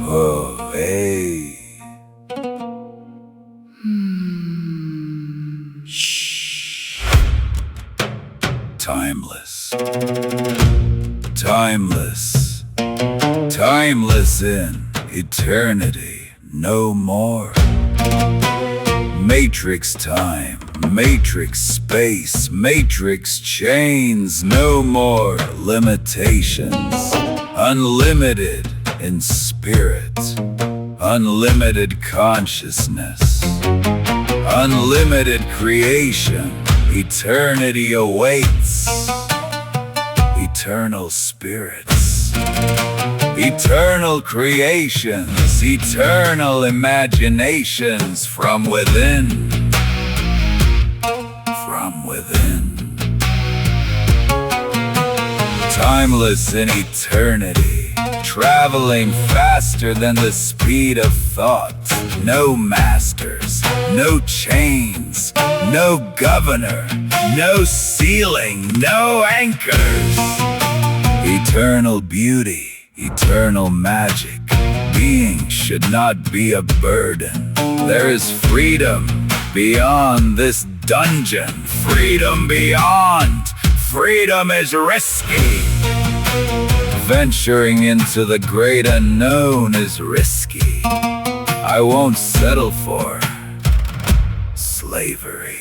Oh, hey. Shh. Timeless. Timeless. Timeless in eternity. No more. Matrix time. Matrix space. Matrix chains. No more limitations. Unlimited in spirit. Unlimited consciousness. Unlimited creation. Eternity awaits. Eternal spirits. Eternal creations. Eternal imaginations from within. From within. Timeless in eternity. Traveling faster than the speed of thought. No masters, no chains, no governor, no ceiling, no anchors. Eternal beauty, eternal magic. Being should not be a burden. There is freedom beyond this dungeon. Freedom beyond. Freedom is risky. Venturing into the great unknown is risky. I won't settle for slavery.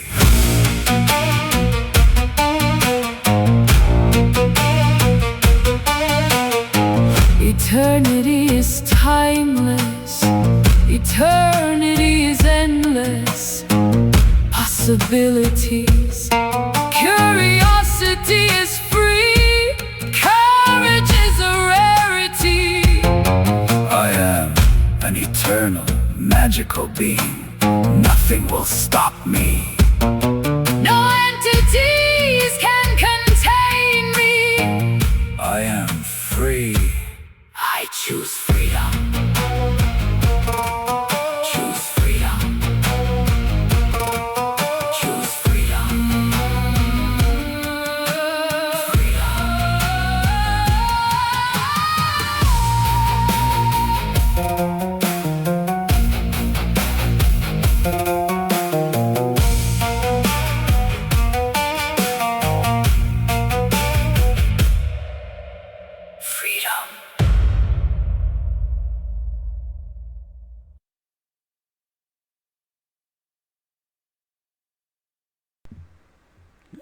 Eternity is timeless. Eternity is endless. Possibilities. Curiosity is free. Courage is a rarity. I am an eternal, magical being. Nothing will stop me. No entities can contain me. I am free. I choose freedom. Choose freedom. Choose freedom. Freedom.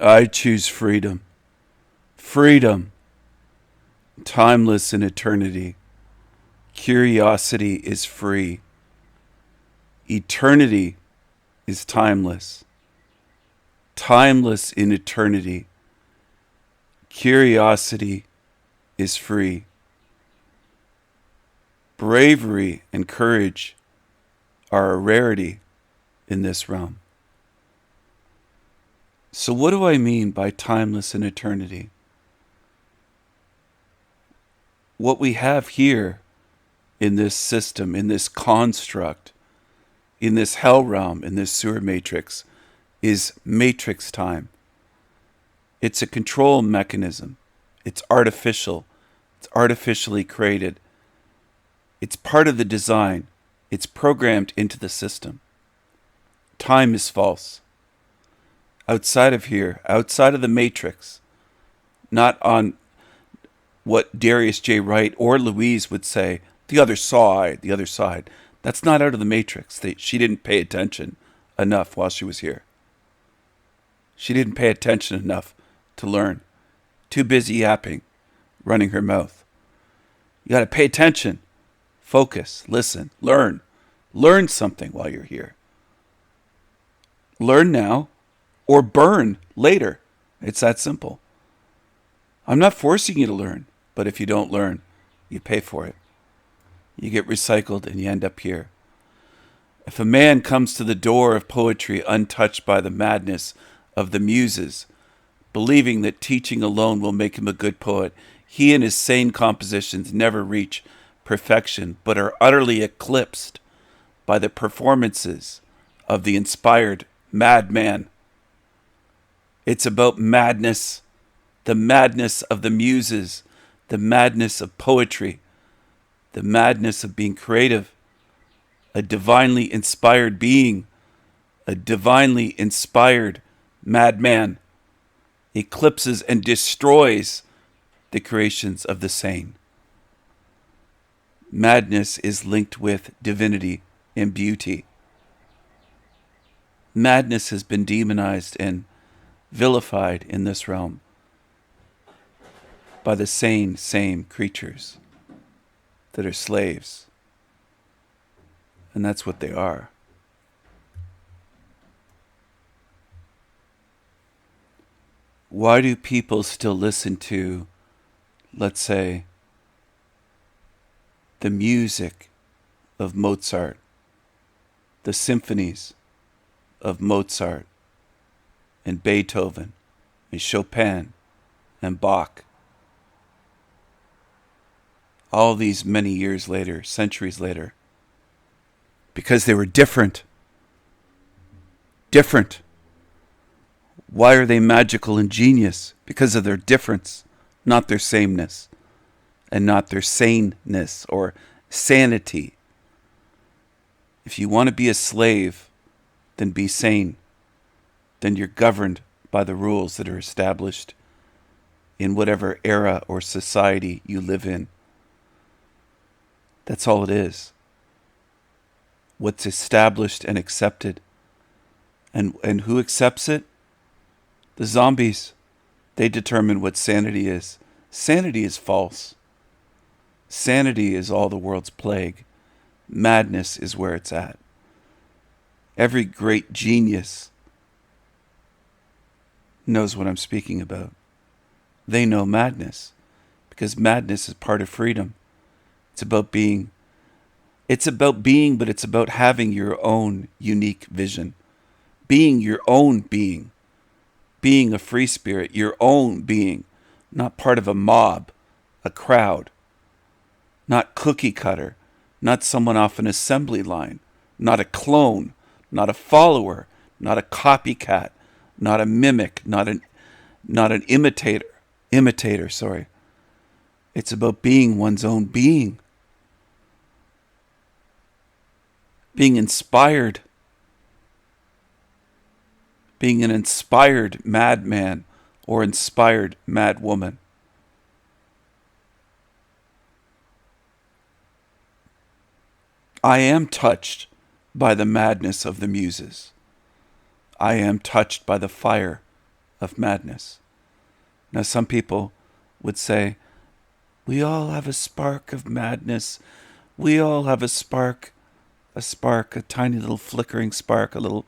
I choose freedom. Freedom. Timeless in eternity. Curiosity is free. Eternity is timeless. Timeless in eternity. Curiosity is free. Bravery and courage are a rarity in this realm. So what do I mean by timeless in eternity? What we have here in this system, in this construct, in this hell realm, in this sewer matrix, is matrix time. It's a control mechanism. It's artificial. It's artificially created. It's part of the design. It's programmed into the system. Time is false. Outside of here, outside of the matrix, not on what Darius J. Wright or Louise would say, the other side. That's not out of the matrix. She didn't pay attention enough while she was here. She didn't pay attention enough to learn. Too busy yapping, running her mouth. You got to pay attention, focus, listen, learn. Learn something while you're here. Learn now or burn later. It's that simple. I'm not forcing you to learn, but if you don't learn, you pay for it. You get recycled and you end up here. If a man comes to the door of poetry untouched by the madness of the muses, believing that teaching alone will make him a good poet, He and his sane compositions never reach perfection, but are utterly eclipsed by the performances of the inspired madman. It's about madness, the madness of the muses, the madness of poetry, the madness of being creative, a divinely inspired being, a divinely inspired madman, eclipses and destroys the creations of the sane. Madness is linked with divinity and beauty. Madness has been demonized and vilified in this realm by the same creatures that are slaves. And that's what they are. Why do people still listen to, let's say, the music of Mozart, the symphonies of Mozart and Beethoven and Chopin and Bach? All these many years later, centuries later, because they were different. Different. Why are they magical and genius? Because of their difference, not their sameness, and not their saneness or sanity. If you want to be a slave, then be sane. Then you're governed by the rules that are established in whatever era or society you live in. That's all it is. What's established and accepted. And who accepts it? The zombies. They determine what sanity is. Sanity is false. Sanity is all the world's plague. Madness is where it's at. Every great genius knows what I'm speaking about. They know madness, because madness is part of freedom. It's about being. It's about being, but it's about having your own unique vision. Being your own being. Being a free spirit, your own being. Not part of a mob, a crowd. Not cookie cutter. Not someone off an assembly line. Not a clone. Not a follower. Not a copycat. Not a mimic. Not an imitator. It's about being one's own being. Being inspired. Being an inspired madman or inspired madwoman. I am touched by the madness of the muses. I am touched by the fire of madness. Now, some people would say, we all have a spark of madness. We all have a spark, a tiny little flickering spark, a little...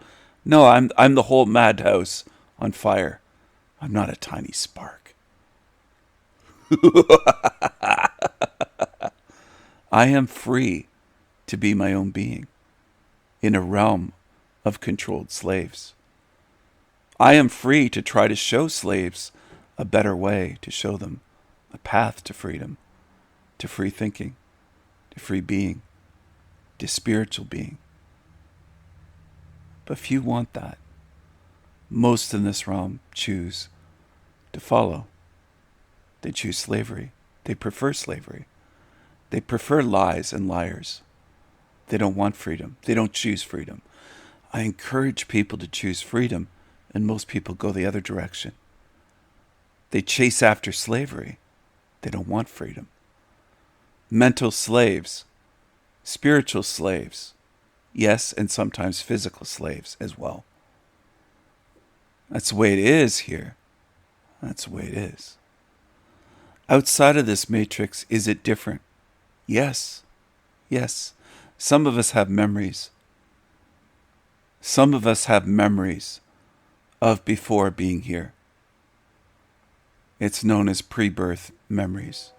No, I'm the whole madhouse on fire. I'm not a tiny spark. I am free to be my own being in a realm of controlled slaves. I am free to try to show slaves a better way, to show them a path to freedom, to free thinking, to free being, to spiritual being. But few want that. Most in this realm choose to follow. They choose slavery. They prefer slavery. They prefer lies and liars. They don't want freedom. They don't choose freedom. I encourage people to choose freedom, and most people go the other direction. They chase after slavery. They don't want freedom. Mental slaves, spiritual slaves, yes, and sometimes physical slaves as well. That's the way it is here. That's the way it is. Outside of this matrix, is it different? Yes. Yes. Some of us have memories. Some of us have memories of before being here. It's known as pre-birth memories.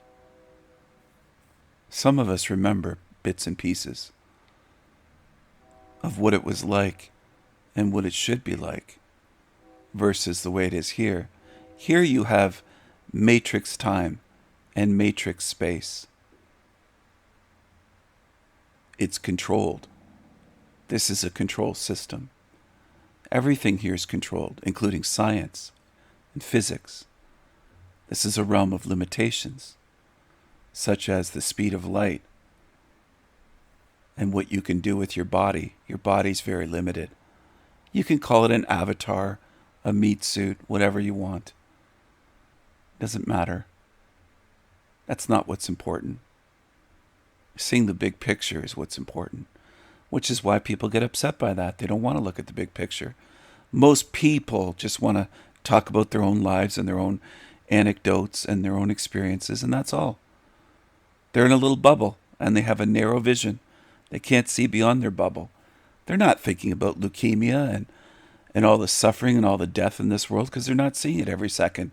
Some of us remember bits and pieces of what it was like and what it should be like versus the way it is here. Here you have matrix time and matrix space. It's controlled. This is a control system. Everything here is controlled, including science and physics. This is a realm of limitations, such as the speed of light and what you can do with your body. Your body's very limited. You can call it an avatar, a meat suit, whatever you want. Doesn't matter. That's not what's important. Seeing the big picture is what's important, which is why people get upset by that. They don't want to look at the big picture. Most people just want to talk about their own lives and their own anecdotes and their own experiences, and that's all. They're in a little bubble, and they have a narrow vision. They can't see beyond their bubble. They're not thinking about leukemia and all the suffering and all the death in this world, because they're not seeing it every second.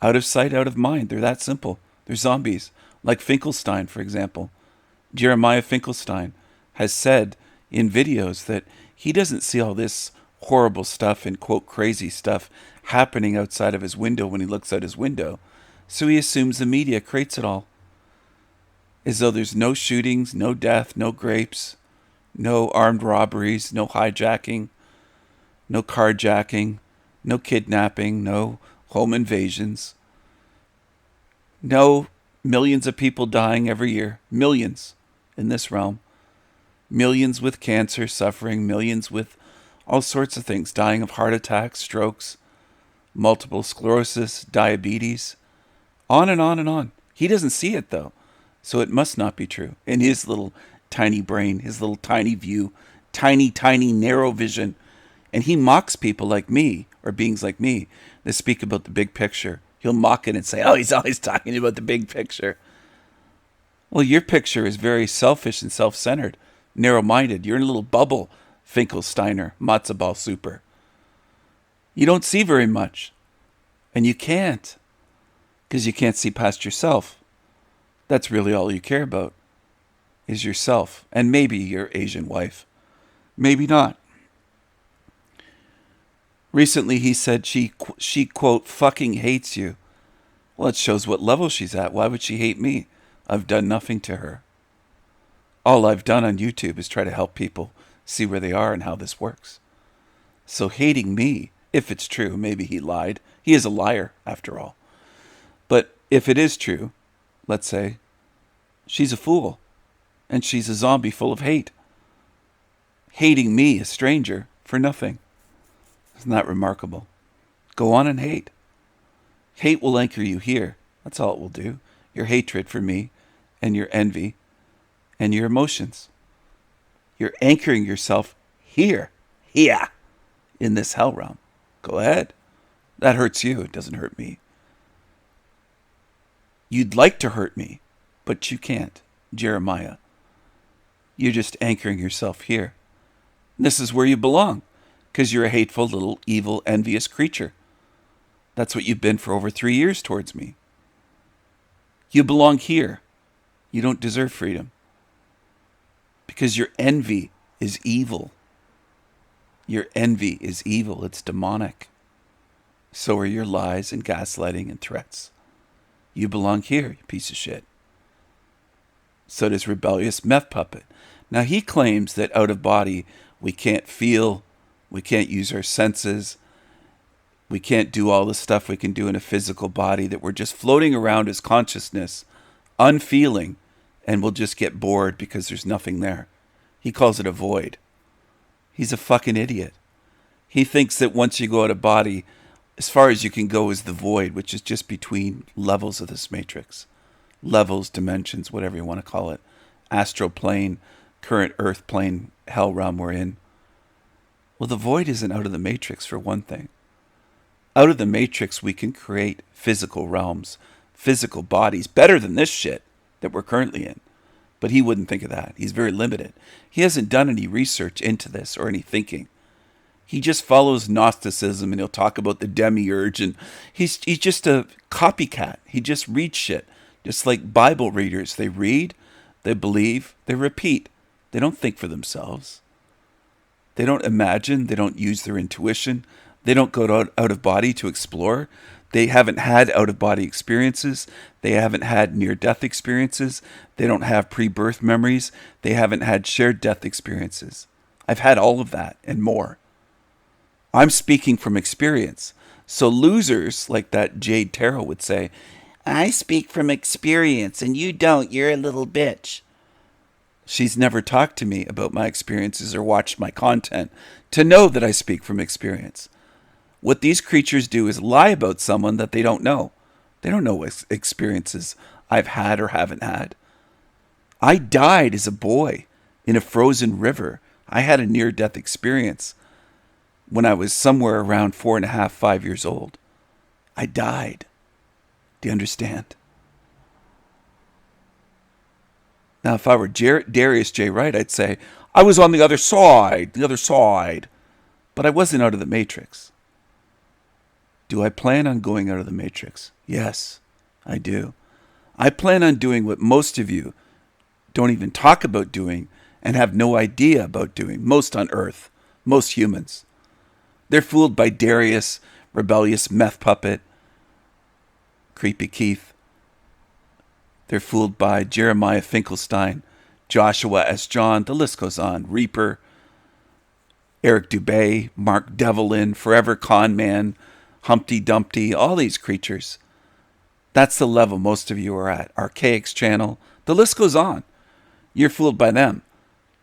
Out of sight, out of mind. They're that simple. They're zombies. Like Finkelstein, for example. Jeremiah Finkelstein has said in videos that he doesn't see all this horrible stuff and, quote, crazy stuff happening outside of his window when he looks out his window. So he assumes the media creates it all. As though there's no shootings, no death, no grapes, no armed robberies, no hijacking, no carjacking, no kidnapping, no home invasions, no millions of people dying every year. Millions in this realm. Millions with cancer suffering, millions with all sorts of things, dying of heart attacks, strokes, multiple sclerosis, diabetes, on and on and on. He doesn't see it though, so it must not be true. In his little tiny brain, his little tiny view, tiny, tiny, narrow vision. And he mocks people like me, or beings like me, that speak about the big picture. He'll mock it and say, oh, he's always talking about the big picture. Well, your picture is very selfish and self-centered, narrow-minded. You're in a little bubble, Finkelsteiner, matzo ball super. You don't see very much. And you can't, because you can't see past yourself. That's really all you care about, is yourself, and maybe your Asian wife. Maybe not. Recently he said she quote, fucking hates you. Well, it shows what level she's at. Why would she hate me? I've done nothing to her. All I've done on YouTube is try to help people see where they are and how this works. So hating me, if it's true, maybe he lied. He is a liar, after all. But if it is true, let's say, she's a fool. And she's a zombie full of hate. Hating me, a stranger, for nothing. Isn't that remarkable? Go on and hate. Hate will anchor you here. That's all it will do. Your hatred for me and your envy and your emotions. You're anchoring yourself here, in this hell realm. Go ahead. That hurts you. It doesn't hurt me. You'd like to hurt me, but you can't, Jeremiah. You're just anchoring yourself here. This is where you belong, because you're a hateful little evil, envious creature. That's what you've been for over 3 years towards me. You belong here. You don't deserve freedom. Because your envy is evil. Your envy is evil. It's demonic. So are your lies and gaslighting and threats. You belong here, you piece of shit. So does rebellious meth puppet. Now he claims that out of body we can't feel, we can't use our senses, we can't do all the stuff we can do in a physical body, that we're just floating around as consciousness, unfeeling, and we'll just get bored because there's nothing there. He calls it a void. He's a fucking idiot. He thinks that once you go out of body, as far as you can go is the void, which is just between levels of this matrix. Levels, dimensions, whatever you want to call it. Astral plane, current earth plane, hell realm we're in. Well, the void isn't out of the matrix, for one thing. Out of the matrix, we can create physical realms, physical bodies, better than this shit that we're currently in. But he wouldn't think of that. He's very limited. He hasn't done any research into this or any thinking. He just follows Gnosticism, and he'll talk about the demiurge, and he's just a copycat. He just reads shit. Just like Bible readers. They read, they believe, they repeat. They don't think for themselves. They don't imagine. They don't use their intuition. They don't go out of body to explore. They haven't had out-of-body experiences. They haven't had near-death experiences. They don't have pre-birth memories. They haven't had shared death experiences. I've had all of that and more. I'm speaking from experience. So losers like that Jade Tarot would say, I speak from experience and you don't. You're a little bitch. She's never talked to me about my experiences or watched my content to know that I speak from experience. What these creatures do is lie about someone that they don't know. They don't know what experiences I've had or haven't had. I died as a boy in a frozen river. I had a near-death experience when I was somewhere around 4.5, 5 years old. I died. Do you understand? Now, if I were Darius J. Wright, I'd say, I was on the other side. But I wasn't out of the Matrix. Do I plan on going out of the Matrix? Yes, I do. I plan on doing what most of you don't even talk about doing and have no idea about doing, most on Earth, most humans. They're fooled by Darius, rebellious meth puppet, Creepy Keith. They're fooled by Jeremiah Finkelstein, Joshua S. John, the list goes on, Reaper, Eric Dubay, Mark Devlin, Forever Con Man, Humpty Dumpty, all these creatures. That's the level most of you are at. Archaic's channel, the list goes on. You're fooled by them.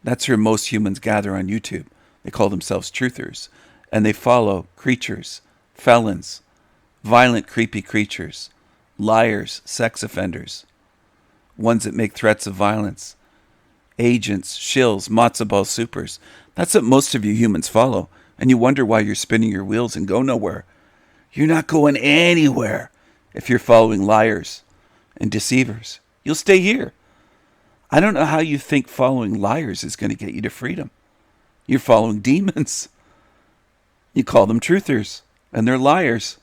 That's where most humans gather on YouTube. They call themselves truthers. And they follow creatures, felons, violent, creepy creatures, liars, sex offenders, ones that make threats of violence, agents, shills, matzo ball supers. That's what most of you humans follow. And you wonder why you're spinning your wheels and go nowhere. You're not going anywhere if you're following liars and deceivers. You'll stay here. I don't know how you think following liars is going to get you to freedom. You're following demons. You call them truthers, and they're liars.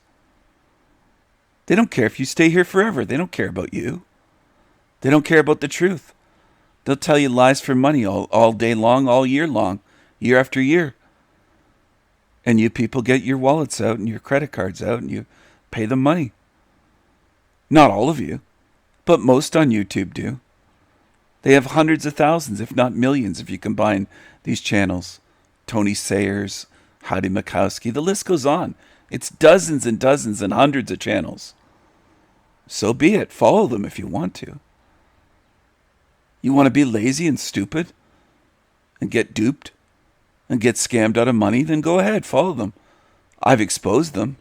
They don't care if you stay here forever. They don't care about you. They don't care about the truth. They'll tell you lies for money all day long, all year long, year after year. And you people get your wallets out and your credit cards out and you pay them money. Not all of you, but most on YouTube do. They have hundreds of thousands, if not millions, if you combine these channels. Tony Sayers, Heidi Mikowski, the list goes on. It's dozens and dozens and hundreds of channels. So be it. Follow them if you want to. You want to be lazy and stupid and get duped and get scammed out of money? Then go ahead, follow them. I've exposed them.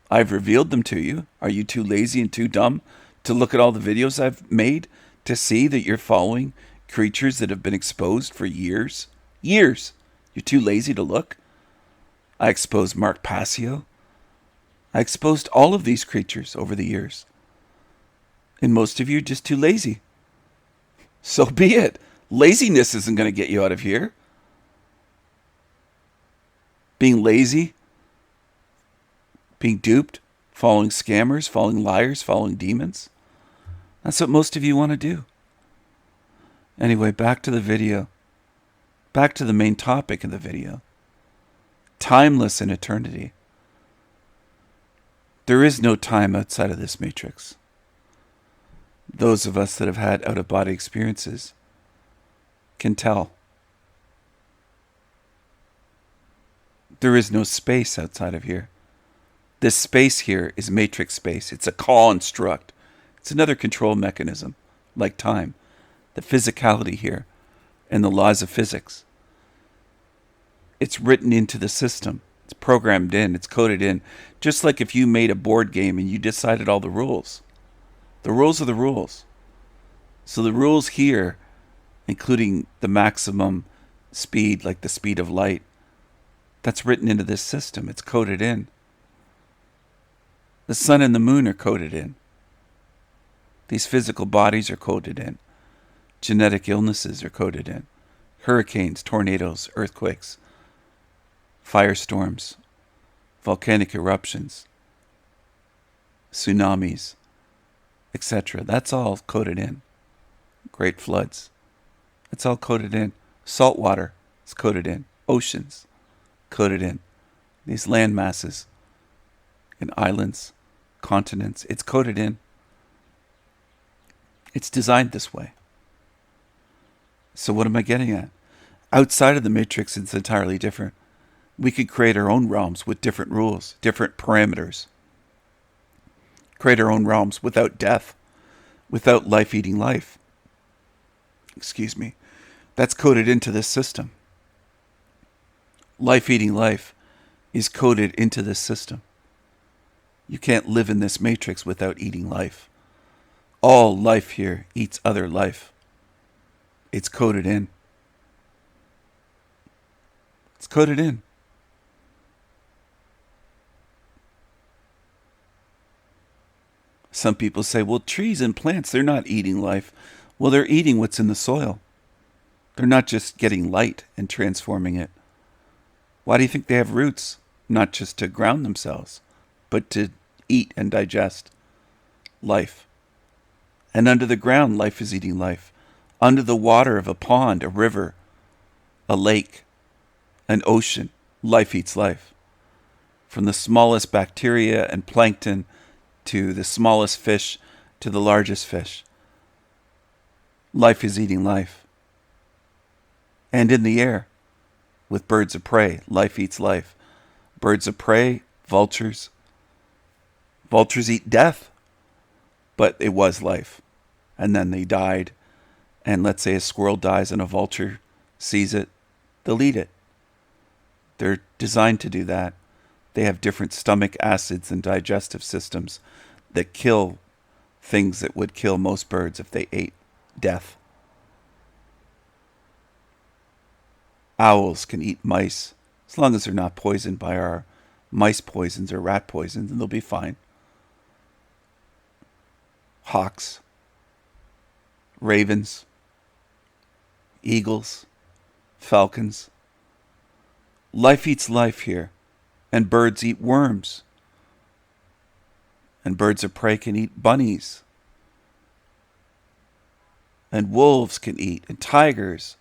I've revealed them to you. Are you too lazy and too dumb to look at all the videos I've made to see that you're following creatures that have been exposed for years? Years. You're too lazy to look? I exposed Mark Passio. I exposed all of these creatures over the years. And most of you are just too lazy. So be it. Laziness isn't going to get you out of here. Being lazy, being duped, following scammers, following liars, following demons. That's what most of you want to do. Anyway, back to the video. Back to the main topic of the video. Timeless in eternity. There is no time outside of this matrix. Those of us that have had out-of-body experiences can tell. There is no space outside of here. This space here is matrix space. It's a construct. It's another control mechanism, like time, the physicality here, and the laws of physics. It's written into the system. It's programmed in. It's coded in. Just like if you made a board game and you decided all the rules. The rules are the rules. So the rules here, including the maximum speed, like the speed of light, that's written into this system. It's coded in. The sun and the moon are coded in. These physical bodies are coded in. Genetic illnesses are coded in. Hurricanes, tornadoes, earthquakes, firestorms, volcanic eruptions, tsunamis, etc. That's all coded in. Great floods. It's all coded in. Salt water is coded in. Oceans, coded in. These land masses and islands continents. It's coded in. It's designed this way. So what am I getting at? Outside of the matrix, it's entirely different. We could create our own realms with different rules, different parameters. Create our own realms without death, without life eating life. Excuse me. That's coded into this system. Life eating life is coded into this system. You can't live in this matrix without eating life. All life here eats other life. It's coded in. It's coded in. Some people say, well, trees and plants, they're not eating life. Well, they're eating what's in the soil. They're not just getting light and transforming it. Why do you think they have roots? Not just to ground themselves, but to eat and digest life. And under the ground, life is eating life. Under the water of a pond, a river, a lake, an ocean, life eats life. From the smallest bacteria and plankton to the smallest fish to the largest fish, life is eating life. And in the air, with birds of prey, life eats life. Birds of prey, vultures. Vultures eat death, but it was life. And then they died. And let's say a squirrel dies and a vulture sees it, they'll eat it. They're designed to do that. They have different stomach acids and digestive systems that kill things that would kill most birds if they ate death. Owls can eat mice as long as they're not poisoned by our mice poisons or rat poisons, and they'll be fine. Hawks, ravens, eagles, falcons. Life eats life here, and birds eat worms. And birds of prey can eat bunnies. And wolves can eat, and tigers,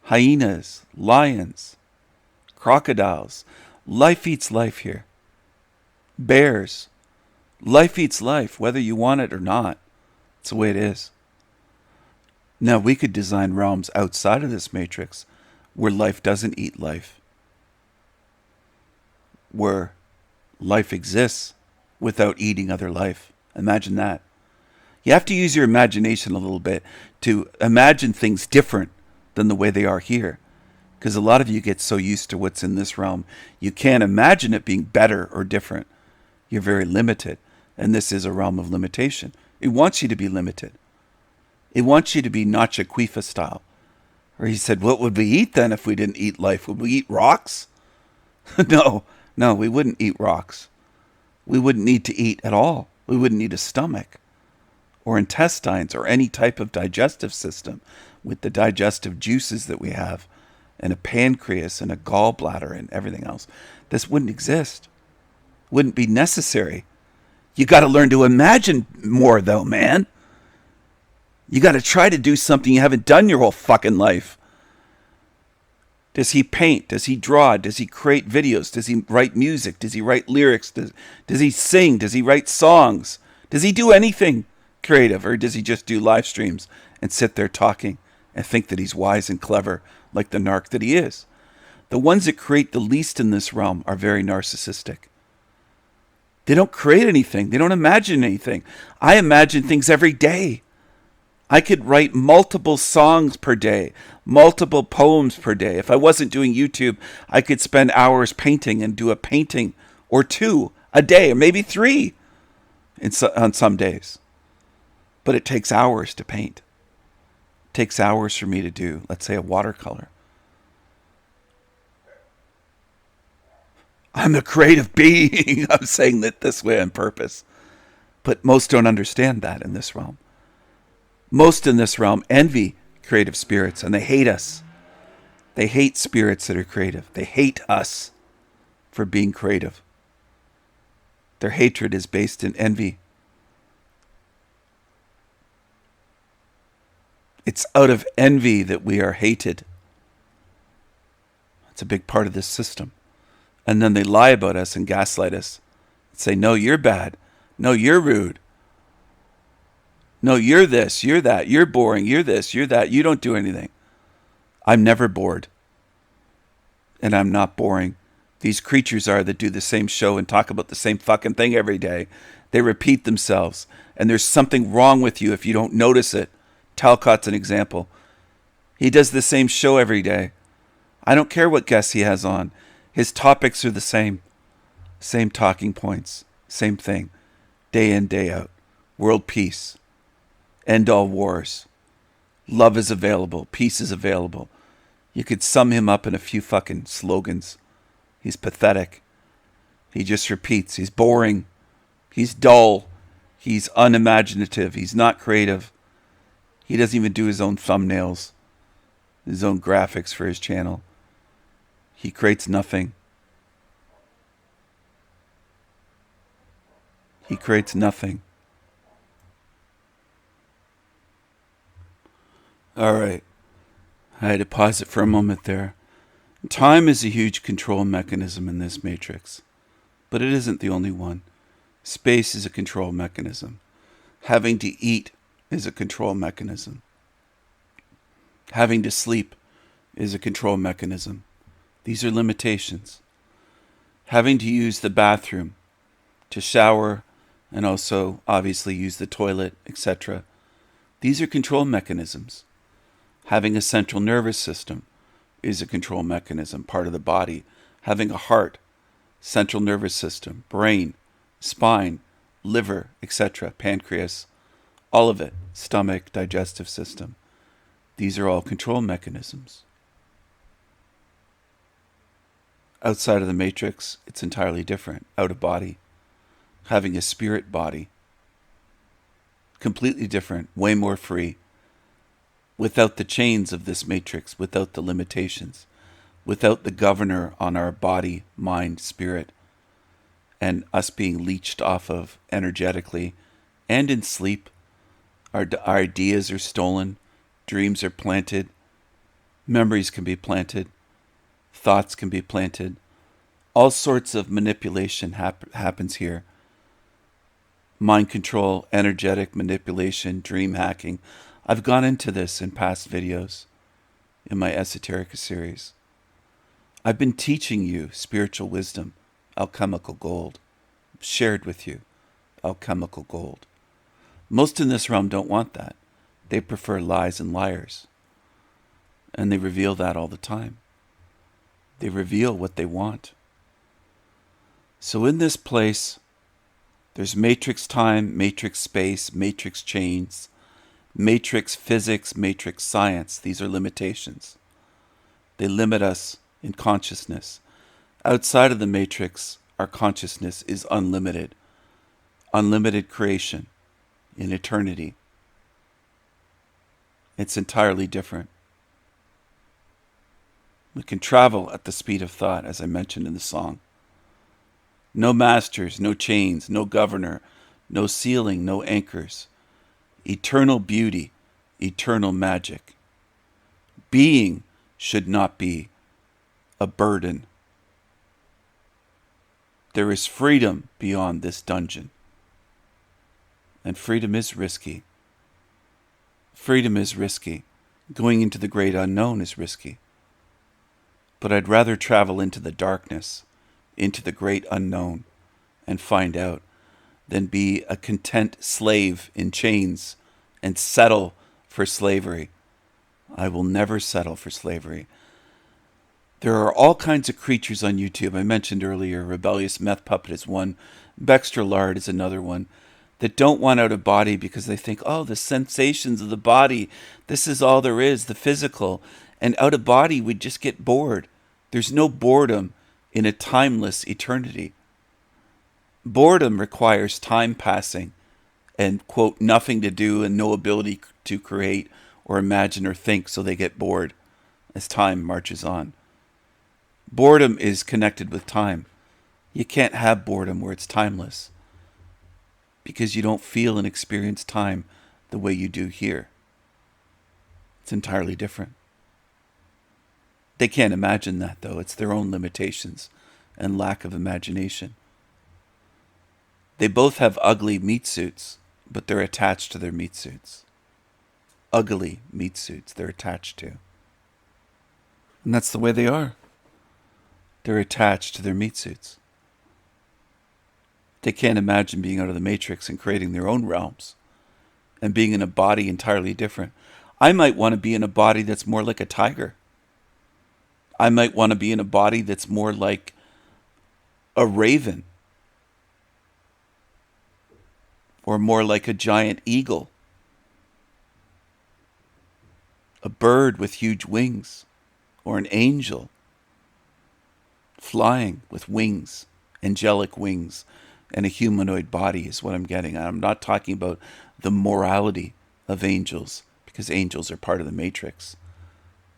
hyenas, lions, crocodiles. Life eats life here. Bears. Life eats life, whether you want it or not. It's the way it is. Now, we could design realms outside of this matrix where life doesn't eat life, where life exists without eating other life. Imagine that. You have to use your imagination a little bit to imagine things different than the way they are here. Because a lot of you get so used to what's in this realm, you can't imagine it being better or different. You're very limited. And this is a realm of limitation. It wants you to be limited. It wants you to be Nacha Quifa style. Or he said, what would we eat then if we didn't eat life? Would we eat rocks? No, we wouldn't eat rocks. We wouldn't need to eat at all. We wouldn't need a stomach or intestines or any type of digestive system with the digestive juices that we have and a pancreas and a gallbladder and everything else. This wouldn't exist. Wouldn't be necessary. You got to learn to imagine more though, man. You got to try to do something you haven't done your whole fucking life. Does he paint? Does he draw? Does he create videos? Does he write music? Does he write lyrics? Does he sing? Does he write songs? Does he do anything creative? Or does he just do live streams and sit there talking and think that he's wise and clever like the narc that he is? The ones that create the least in this realm are very narcissistic. They don't create anything. They don't imagine anything. I imagine things every day. I could write multiple songs per day, multiple poems per day. If I wasn't doing YouTube, I could spend hours painting and do a painting or two a day, or maybe three on some days. But it takes hours to paint. It takes hours for me to do, let's say, a watercolor. I'm a creative being. I'm saying that this way on purpose. But most don't understand that in this realm. Most in this realm envy creative spirits, and they hate us. They hate spirits that are creative. They hate us for being creative. Their hatred is based in envy. It's out of envy that we are hated. It's a big part of this system. And then they lie about us and gaslight us Say, no, you're bad. No, you're rude. No, you're this, you're that, you're boring, you're this, you're that, you don't do anything. I'm never bored. And I'm not boring. These creatures are that do the same show and talk about the same fucking thing every day. They repeat themselves. And there's something wrong with you if you don't notice it. Talcott's an example. He does the same show every day. I don't care what guests he has on. His topics are the same. Same talking points. Same thing. Day in, day out. World peace. End all wars. Love is available. Peace is available. You could sum him up in a few fucking slogans. He's pathetic. He just repeats. He's boring. He's dull. He's unimaginative. He's not creative. He doesn't even do his own thumbnails, his own graphics for his channel. He creates nothing. He creates nothing. All right. I had to pause it for a moment there. Time is a huge control mechanism in this matrix, but it isn't the only one. Space is a control mechanism. Having to eat is a control mechanism. Having to sleep is a control mechanism. These are limitations. Having to use the bathroom, to shower, and also obviously use the toilet, etc. These are control mechanisms. Having a central nervous system is a control mechanism, part of the body. Having a heart, central nervous system, brain, spine, liver, etc., pancreas, all of it, stomach, digestive system. These are all control mechanisms. Outside of the matrix, it's entirely different. Out of body, having a spirit body, completely different, way more free. Without the chains of this matrix, without the limitations, without the governor on our body, mind, spirit, and us being leached off of energetically and in sleep. Our ideas are stolen, dreams are planted, memories can be planted, thoughts can be planted. All sorts of manipulation happens here. Mind control, energetic manipulation, dream hacking. I've gone into this in past videos in my Esoterica series. I've been teaching you spiritual wisdom, alchemical gold. Shared with you alchemical gold. Most in this realm don't want that. They prefer lies and liars. And they reveal that all the time. They reveal what they want. So in this place, there's matrix time, matrix space, matrix chains, matrix physics, matrix science. These are limitations. They limit us in consciousness. Outside of the matrix, our consciousness is unlimited. Unlimited creation in eternity. It's entirely different. We can travel at the speed of thought, as I mentioned in the song. No masters, no chains, no governor, no ceiling, no anchors. Eternal beauty, eternal magic. Being should not be a burden. There is freedom beyond this dungeon. And freedom is risky. Freedom is risky. Going into the great unknown is risky. But I'd rather travel into the darkness, into the great unknown, and find out, than be a content slave in chains and settle for slavery. I will never settle for slavery. There are all kinds of creatures on YouTube. I mentioned earlier, Rebellious Meth Puppet is one. Bextra Lard is another one. That don't want out of body because they think, oh, the sensations of the body, this is all there is, the physical. And out of body, we just get bored. There's no boredom in a timeless eternity. Boredom requires time passing and, quote, nothing to do and no ability to create or imagine or think, so they get bored as time marches on. Boredom is connected with time. You can't have boredom where it's timeless because you don't feel and experience time the way you do here. It's entirely different. They can't imagine that, though. It's their own limitations and lack of imagination. They both have ugly meat suits, but they're attached to their meat suits. Ugly meat suits they're attached to. And that's the way they are. They're attached to their meat suits. They can't imagine being out of the matrix and creating their own realms and being in a body entirely different. I might want to be in a body that's more like a tiger. I might want to be in a body that's more like a raven, or more like a giant eagle, a bird with huge wings, or an angel flying with wings, angelic wings, and a humanoid body is what I'm getting. I'm not talking about the morality of angels, because angels are part of the matrix.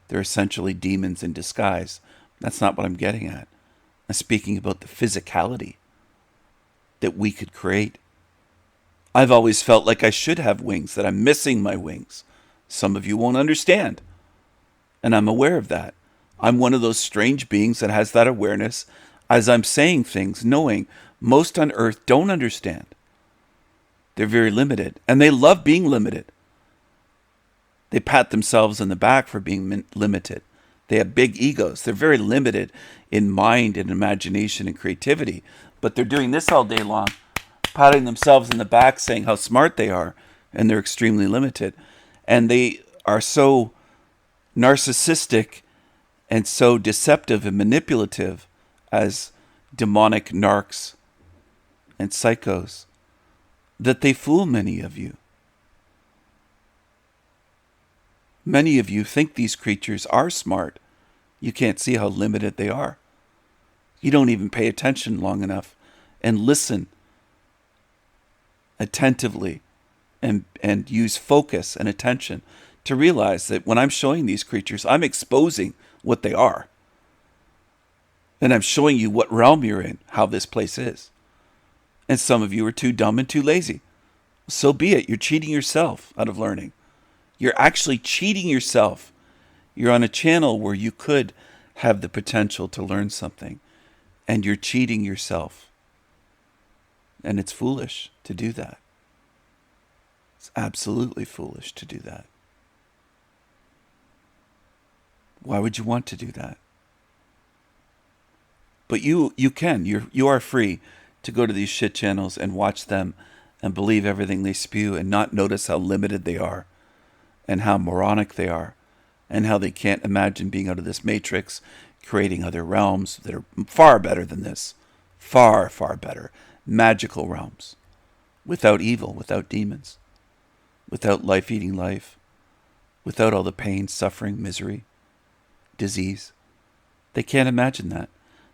They're essentially demons in disguise. That's not what I'm getting at. I'm speaking about the physicality that we could create. I've always felt like I should have wings, that I'm missing my wings. Some of you won't understand, and I'm aware of that. I'm one of those strange beings that has that awareness as I'm saying things, knowing most on earth don't understand. They're very limited, and they love being limited. They pat themselves on the back for being limited. They have big egos. They're very limited in mind and imagination and creativity, but they're doing this all day long, patting themselves in the back, saying how smart they are, and they're extremely limited. And they are so narcissistic and so deceptive and manipulative as demonic narcs and psychos that they fool many of you. Many of you think these creatures are smart. You can't see how limited they are. You don't even pay attention long enough and listen attentively and use focus and attention to realize that when I'm showing these creatures, I'm exposing what they are. And I'm showing you what realm you're in, how this place is. And some of you are too dumb and too lazy. So be it. You're cheating yourself out of learning. You're actually cheating yourself. You're on a channel where you could have the potential to learn something, and you're cheating yourself. And it's foolish to do that. It's absolutely foolish to do that. Why would you want to do that? But you can. You are free to go to these shit channels and watch them and believe everything they spew and not notice how limited they are and how moronic they are and how they can't imagine being out of this matrix, creating other realms that are far better than this. Far, far better. Magical realms. Without evil, without demons, without life eating life, without all the pain, suffering, misery, disease. They can't imagine that.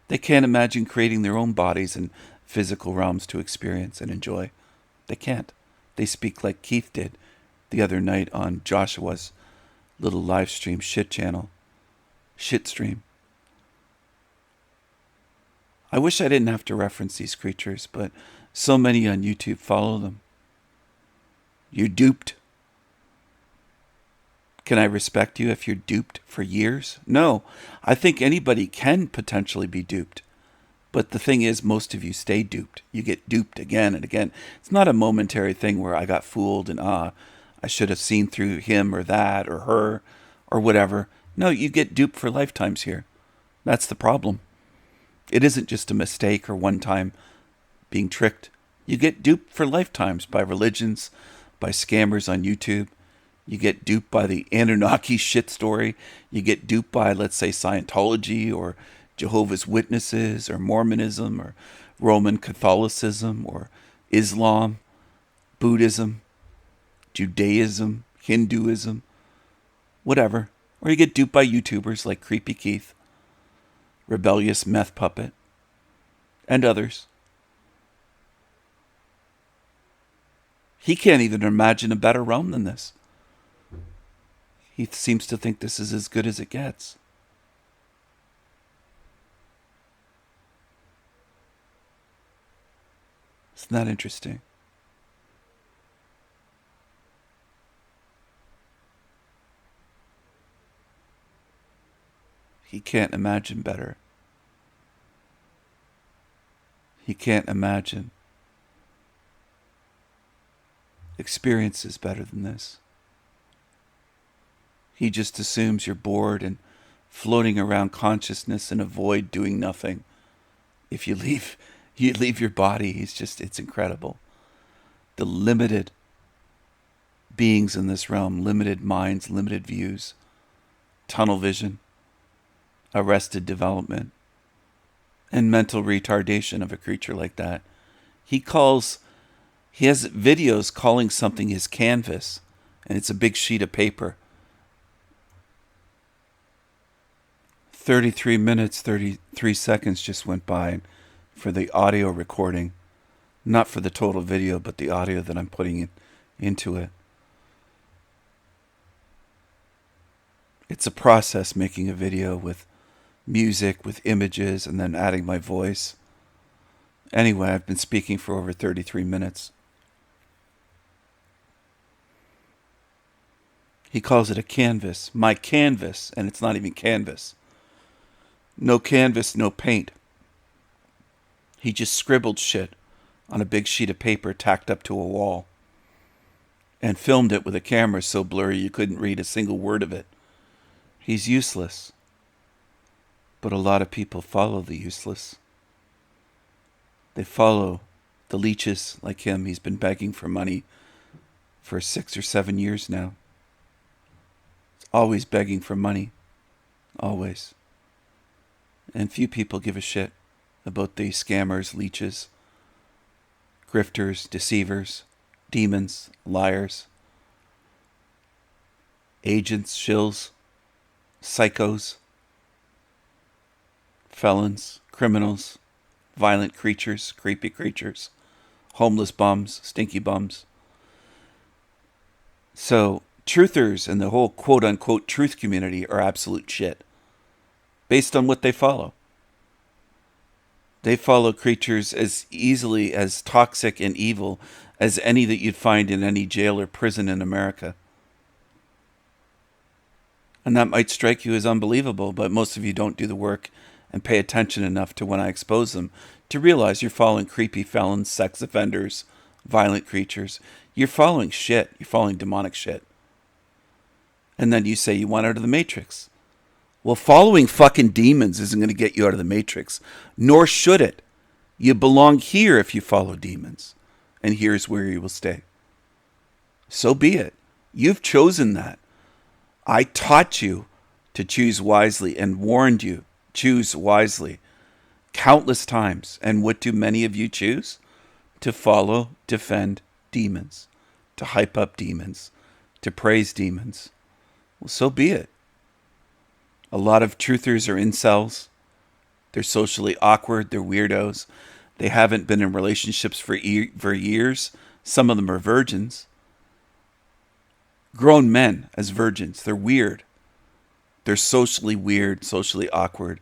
They can't imagine creating their own bodies and physical realms to experience and enjoy. They can't. They speak like Keith did the other night on Joshua's little live stream shit channel. Shit stream. I wish I didn't have to reference these creatures, but so many on YouTube follow them. You're duped. Can I respect you if you're duped for years? No. I think anybody can potentially be duped. But the thing is, most of you stay duped. You get duped again and again. It's not a momentary thing where I got fooled and I should have seen through him or that or her or whatever. No, you get duped for lifetimes here. That's the problem. It isn't just a mistake or one time being tricked. You get duped for lifetimes by religions, by scammers on YouTube. You get duped by the Anunnaki shit story. You get duped by, let's say, Scientology or Jehovah's Witnesses or Mormonism or Roman Catholicism or Islam, Buddhism, Judaism, Hinduism, whatever. Or you get duped by YouTubers like Creepy Keith, Rebellious Meth Puppet, and others. He can't even imagine a better realm than this. He seems to think this is as good as it gets. Isn't that interesting? He can't imagine better. He can't imagine Experience is better than this. He just assumes you're bored and floating around consciousness in a void doing nothing. If you leave your body, it's incredible. The limited beings in this realm, limited minds, limited views, tunnel vision, arrested development, and mental retardation of a creature like that. He has videos calling something his canvas, and it's a big sheet of paper. 33 minutes, 33 seconds just went by for the audio recording. Not for the total video, but the audio that I'm putting into it. It's a process making a video with music, with images, and then adding my voice. Anyway, I've been speaking for over 33 minutes. He calls it a canvas. My canvas, and it's not even canvas. No canvas, no paint. He just scribbled shit on a big sheet of paper tacked up to a wall and filmed it with a camera so blurry you couldn't read a single word of it. He's useless. But a lot of people follow the useless. They follow the leeches like him. He's been begging for money for 6 or 7 years now. He's always begging for money. Always. And few people give a shit about the scammers, leeches, grifters, deceivers, demons, liars, agents, shills, psychos, felons, criminals, violent creatures, creepy creatures, homeless bums, stinky bums. So, truthers and the whole quote-unquote truth community are absolute shit, based on what they follow. They follow creatures as easily as toxic and evil as any that you'd find in any jail or prison in America. And that might strike you as unbelievable, but most of you don't do the work and pay attention enough to when I expose them to realize you're following creepy felons, sex offenders, violent creatures. You're following shit. You're following demonic shit. And then you say you want out of the Matrix. Well, following fucking demons isn't going to get you out of the Matrix, nor should it. You belong here if you follow demons, and here's where you will stay. So be it. You've chosen that. I taught you to choose wisely and warned you, choose wisely, countless times. And what do many of you choose? To follow, defend demons, to hype up demons, to praise demons. Well, so be it. A lot of truthers are incels. They're socially awkward. They're weirdos. They haven't been in relationships for years. Some of them are virgins. Grown men as virgins. They're weird. They're socially weird, socially awkward.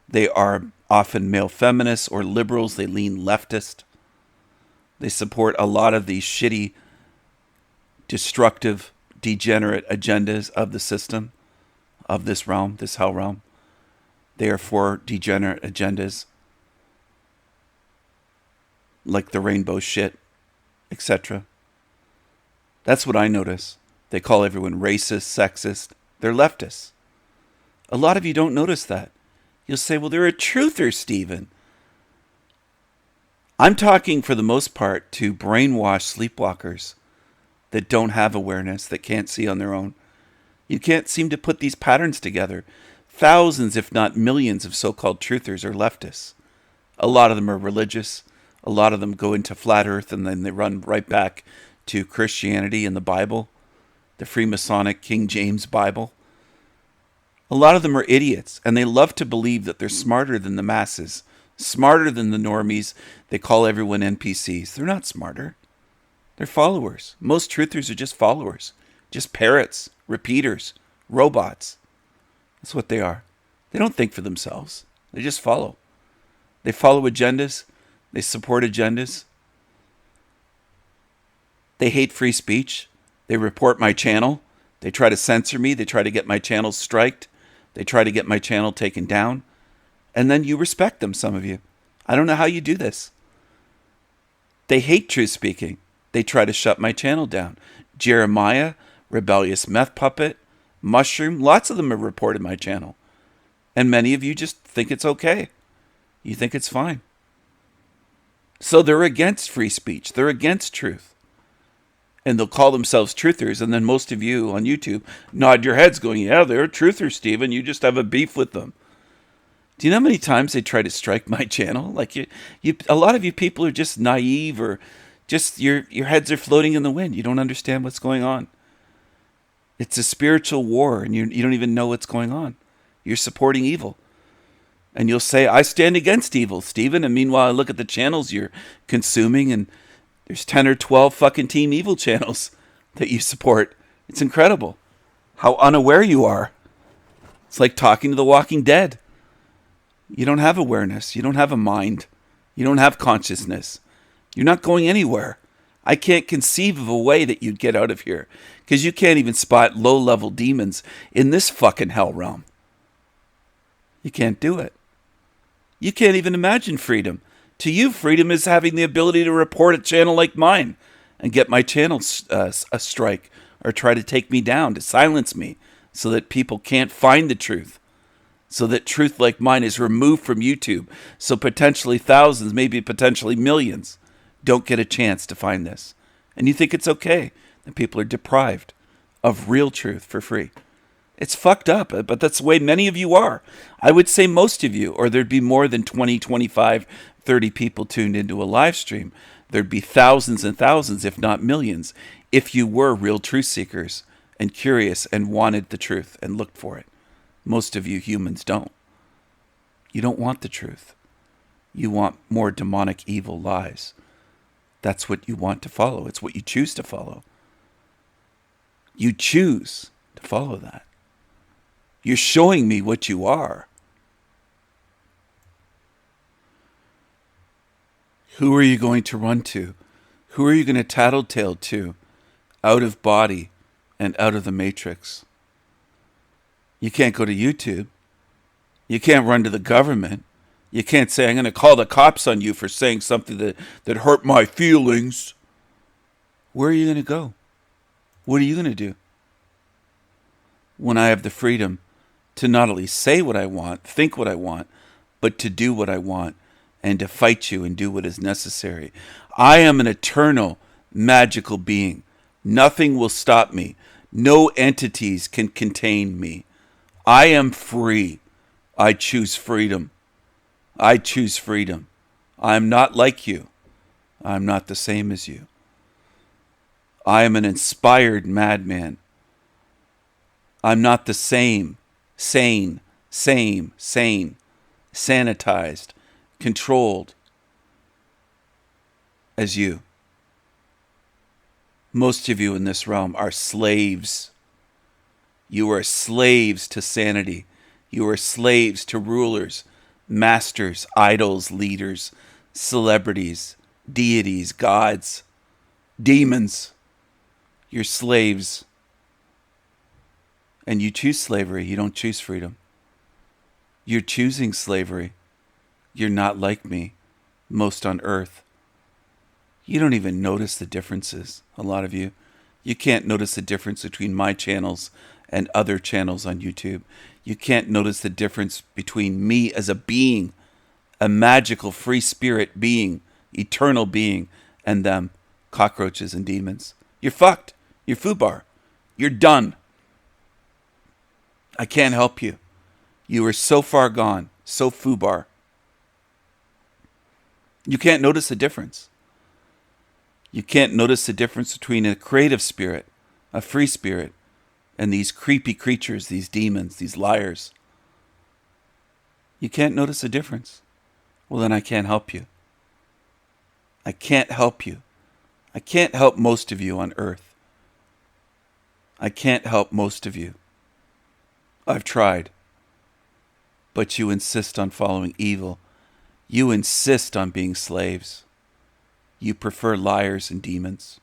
They are often male feminists or liberals. They lean leftist. They support a lot of these shitty, destructive, degenerate agendas of the system, of this realm, this hell realm. They are for degenerate agendas like the rainbow shit, etc. That's what I notice. They call everyone racist, sexist. They're leftists. A lot of you don't notice that. You'll say, well, they're a truther, Stephen. I'm talking for the most part to brainwashed sleepwalkers that don't have awareness, that can't see on their own. You can't seem to put these patterns together. Thousands, if not millions, of so-called truthers are leftists. A lot of them are religious. A lot of them go into flat earth and then they run right back to Christianity and the Bible, the Freemasonic King James Bible. A lot of them are idiots, and they love to believe that they're smarter than the masses, smarter than the normies. They call everyone NPCs. They're not smarter. They're followers. Most truthers are just followers, just parrots, repeaters, robots. That's what they are. They don't think for themselves. They just follow. They follow agendas. They support agendas. They hate free speech. They report my channel. They try to censor me. They try to get my channel striked. They try to get my channel taken down. And then you respect them, some of you. I don't know how you do this. They hate truth speaking. They try to shut my channel down. Jeremiah, Rebellious Meth Puppet, Mushroom, lots of them have reported my channel. And many of you just think it's okay. You think it's fine. So they're against free speech. They're against truth. And they'll call themselves truthers. And then most of you on YouTube nod your heads going, yeah, they're truthers, Stephen. You just have a beef with them. Do you know how many times they try to strike my channel? Like a lot of you people are just naive, or just your heads are floating in the wind. You don't understand what's going on. It's a spiritual war, and you don't even know what's going on. You're supporting evil. And you'll say, I stand against evil, Stephen. And meanwhile, I look at the channels you're consuming, and there's 10 or 12 fucking Team Evil channels that you support. It's incredible how unaware you are. It's like talking to the Walking Dead. You don't have awareness. You don't have a mind. You don't have consciousness. You're not going anywhere. I can't conceive of a way that you'd get out of here, because you can't even spot low-level demons in this fucking hell realm. You can't do it. You can't even imagine freedom. To you, freedom is having the ability to report a channel like mine and get my channel a strike, or try to take me down, to silence me, so that people can't find the truth, so that truth like mine is removed from YouTube, so potentially thousands, maybe potentially millions, don't get a chance to find this. And you think it's okay that people are deprived of real truth for free. It's fucked up, but that's the way many of you are. I would say most of you, or there'd be more than 20, 25, 30 people tuned into a live stream. There'd be thousands and thousands, if not millions, if you were real truth seekers and curious and wanted the truth and looked for it. Most of you humans don't. You don't want the truth. You want more demonic, evil lies. That's what you want to follow. It's what you choose to follow. You choose to follow that. You're showing me what you are. Who are you going to run to? Who are you going to tattletale to? Out of body and out of the matrix. You can't go to YouTube. You can't run to the government. You can't say, I'm going to call the cops on you for saying something that hurt my feelings. Where are you going to go? What are you going to do? When I have the freedom to not only say what I want, think what I want, but to do what I want, and to fight you and do what is necessary. I am an eternal, magical being. Nothing will stop me. No entities can contain me. I am free. I choose freedom. I choose freedom. I am not like you. I am not the same as you. I am an inspired madman. I'm not the same, sanitized, controlled as you. Most of you in this realm are slaves. You are slaves to sanity. You are slaves to rulers, masters, idols, leaders, celebrities, deities, gods, demons. You're slaves. And you choose slavery. You don't choose freedom. You're choosing slavery. You're not like me, most on earth. You don't even notice the differences, a lot of you. You can't notice the difference between my channels and other channels on YouTube. You can't notice the difference between me as a being, a magical free spirit being, eternal being, and them, cockroaches and demons. You're fucked. You're foobar. You're done. I can't help you. You are so far gone, so foobar. You can't notice the difference. You can't notice the difference between a creative spirit, a free spirit, and these creepy creatures, these demons, these liars. You can't notice the difference. Well, then I can't help you. I can't help you. I can't help most of you on earth. I can't help most of you. I've tried. But you insist on following evil. You insist on being slaves. You prefer liars and demons.